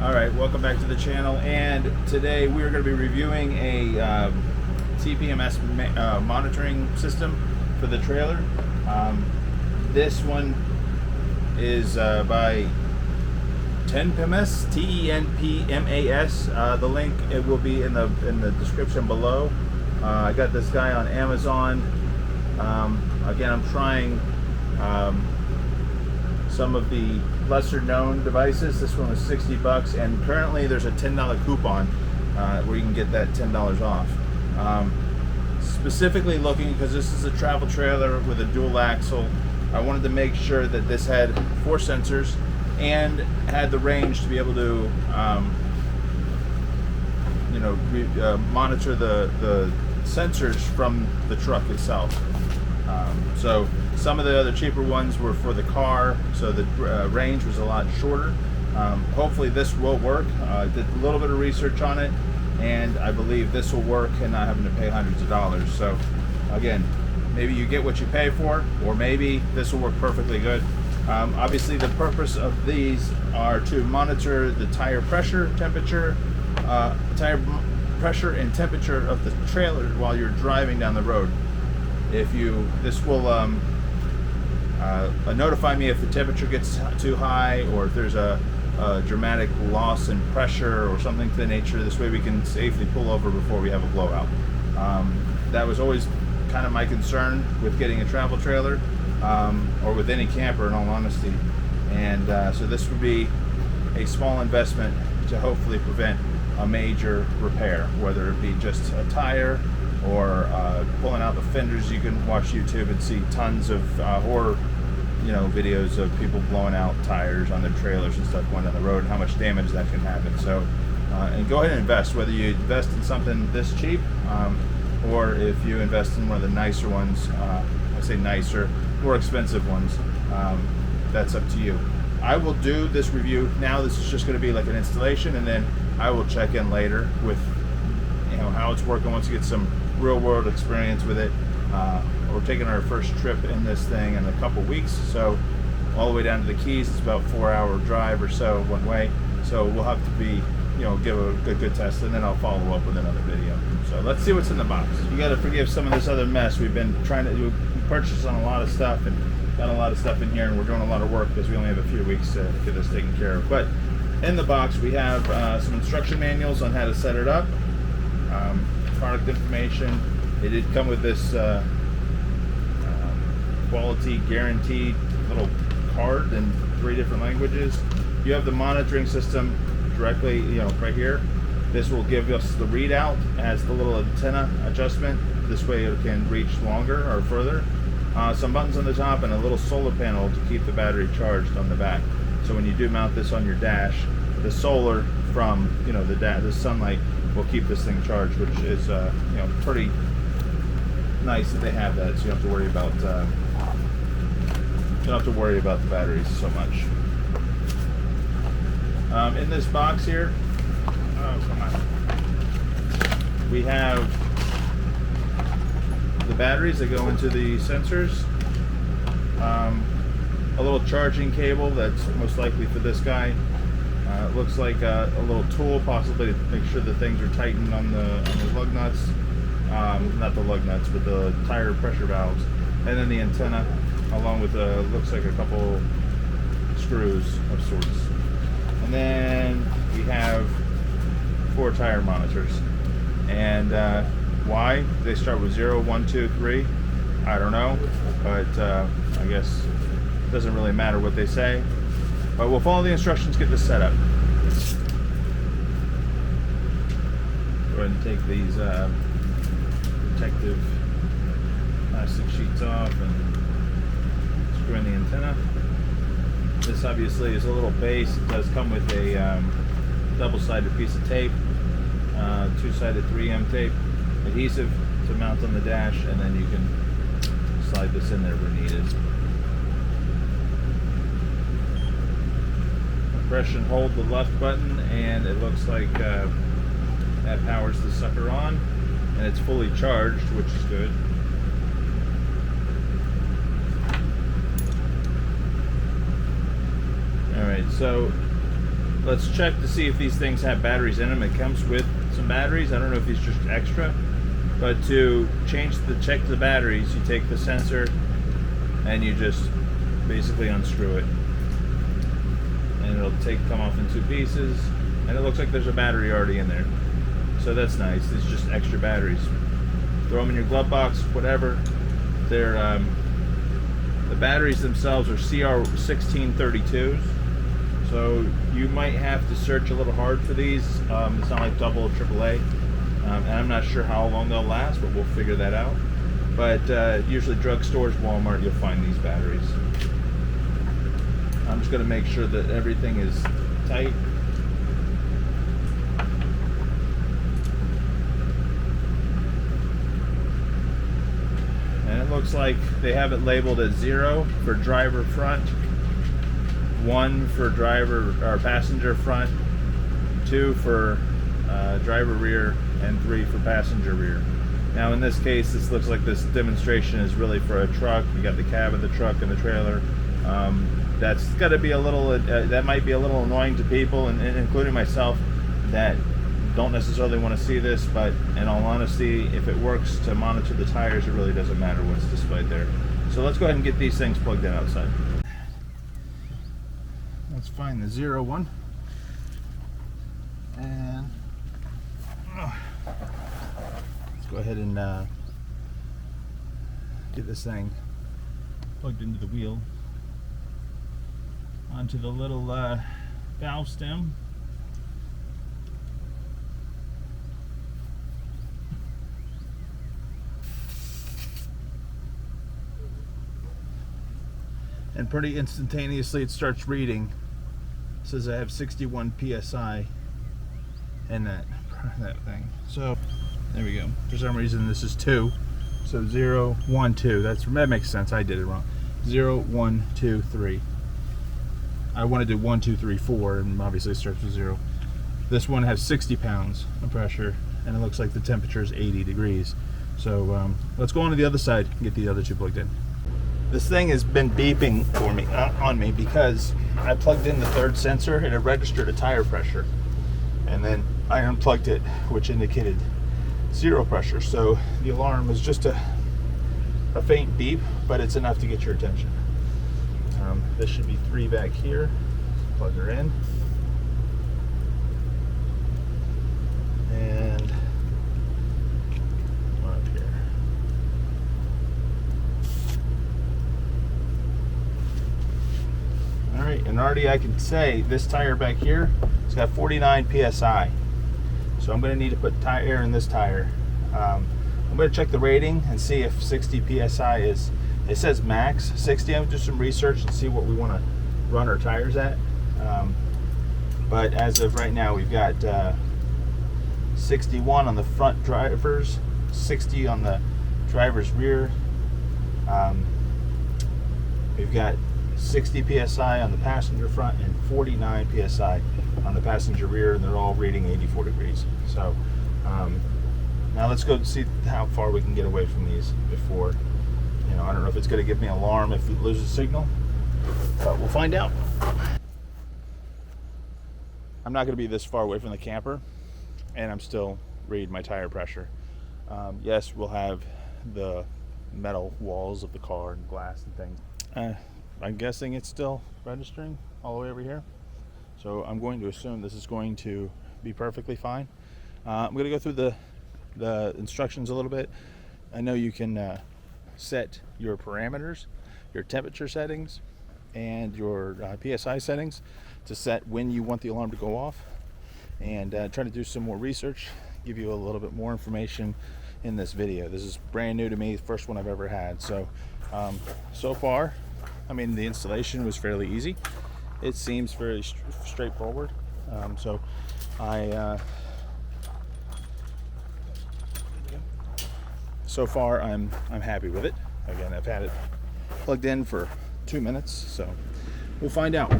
Alright, welcome back to the channel, and today we are going to be reviewing a TPMS monitoring system for the trailer. This one is by TPMS, T-E-N-P-M-A-S. The link, it will be in the description below. I got this guy on Amazon. Again, I'm trying some of the lesser known devices. This one was 60 bucks, and currently there's a $10 coupon where you can get that $10 off. Specifically looking, because this is a travel trailer with a dual axle, I wanted to make sure that this had 4 sensors and had the range to be able to monitor the sensors from the truck itself. So some of the other cheaper ones were for the car, so the range was a lot shorter. Hopefully this will work. I did a little bit of research on it, and I believe this will work and not having to pay hundreds of dollars. So again, maybe you get what you pay for, or maybe this will work perfectly good. Obviously the purpose of these are to monitor the tire pressure, temperature, and temperature of the trailer while you're driving down the road. This will notify me if the temperature gets too high, or if there's a dramatic loss in pressure or something to the nature. This way we can safely pull over before we have a blowout. That was always kind of my concern with getting a travel trailer, or with any camper in all honesty. And so this would be a small investment to hopefully prevent a major repair, whether it be just a tire or pulling out the fenders. You can watch YouTube and see tons of horror videos of people blowing out tires on their trailers and stuff going down the road, and how much damage that can happen. So and go ahead and invest, whether you invest in something this cheap, or if you invest in one of the nicer ones. I say nicer, more expensive ones. That's up to you. I will do this review now. This is just going to be like an installation, and then I will check in later with how it's working once you get some real world experience with it. We're taking our first trip in this thing in a couple weeks, so all the way down to the Keys. It's about a 4-hour drive or so one way, so we'll have to be give a good test, and then I'll follow up with another video. So let's see what's in the box. You got to forgive some of this other mess. We've been trying to purchase on a lot of stuff and got a lot of stuff in here, and we're doing a lot of work because we only have a few weeks to get this taken care of. But in the box we have some instruction manuals on how to set it up, product information. It did come with this quality guaranteed little card in 3 different languages. You have the monitoring system directly right here. This will give us the readout as the little antenna adjustment. This way it can reach longer or further. Some buttons on the top, and a little solar panel to keep the battery charged on the back. So when you do mount this on your dash, the solar from the sunlight will keep this thing charged, which is pretty nice that they have that, so you don't have to worry about the batteries so much. In this box here, we have the batteries that go into the sensors, a little charging cable that's most likely for this guy. It looks like a little tool, possibly to make sure that things are tightened on the lug nuts. Not the lug nuts, but the tire pressure valves. And then the antenna, along with looks like a couple screws of sorts. And then we have 4 tire monitors. And why they start with 0, 1, 2, 3, I don't know, but I guess it doesn't really matter what they say. But we'll follow the instructions, get this set up. Go ahead and take these protective plastic sheets off and screw in the antenna. This obviously is a little base. It does come with a double-sided piece of tape, 2-sided 3M tape, adhesive to mount on the dash, and then you can slide this in there where needed. Press and hold the left button, and it looks like that powers the sucker on, and it's fully charged, which is good. Alright, so let's check to see if these things have batteries in them. It comes with some batteries. I don't know if these are just extra, but to check the batteries, you take the sensor and you just basically unscrew it, and it'll come off in 2 pieces, and it looks like there's a battery already in there, so that's nice. It's just extra batteries. Throw them in your glove box, whatever. They're the batteries themselves are CR1632s, so you might have to search a little hard for these. It's not like double or AAA, and I'm not sure how long they'll last, but we'll figure that out. But usually drugstores, Walmart, you'll find these batteries. I'm just going to make sure that everything is tight. And it looks like they have it labeled as 0 for driver front, 1 for driver or passenger front, 2 for driver rear, and 3 for passenger rear. Now in this case, this looks like this demonstration is really for a truck. You got the cab of the truck and the trailer. That's got to be a little, that might be a little annoying to people, and including myself, that don't necessarily want to see this, but in all honesty, if it works to monitor the tires, it really doesn't matter what's displayed there. So let's go ahead and get these things plugged in outside. Let's find the 0 one. And let's go ahead and get this thing plugged into the wheel, onto the little valve stem. And pretty instantaneously it starts reading. It says I have 61 PSI in that thing. So there we go. For some reason this is 2. So 0, 1, 2. That makes sense. I did it wrong. 0, 1, 2, 3. I want to do 1, 2, 3, 4, and obviously it starts with 0. This one has 60 pounds of pressure, and it looks like the temperature is 80 degrees. So let's go on to the other side and get the other 2 plugged in. This thing has been beeping for me on me because I plugged in the 3rd sensor and it registered a tire pressure, and then I unplugged it, which indicated 0 pressure. So the alarm is just a faint beep, but it's enough to get your attention. This should be 3 back here. Plug her in, and one up here. All right, and already I can say this tire back here, it's got 49 PSI. So I'm going to need to put air in this tire. I'm going to check the rating and see if 60 PSI is, it says max 60. I'm going to do some research and see what we want to run our tires at. But as of right now, we've got 61 on the front drivers, 60 on the driver's rear. We've got 60 PSI on the passenger front and 49 PSI on the passenger rear, and they're all reading 84 degrees. So now let's go see how far we can get away from these before, I don't know if it's going to give me an alarm if it loses signal, but we'll find out. I'm not going to be this far away from the camper, and I'm still reading my tire pressure. Yes, we'll have the metal walls of the car and glass and things. I'm guessing it's still registering all the way over here. So I'm going to assume this is going to be perfectly fine. I'm going to go through the instructions a little bit. I know you can set your parameters, your temperature settings, and your PSI settings to set when you want the alarm to go off, and try to do some more research, give you a little bit more information in this video. This is brand new to me, the first one I've ever had. So so far, I mean, the installation was fairly easy. It seems very straightforward. So so far I'm happy with it. Again, I've had it plugged in for 2 minutes, so we'll find out.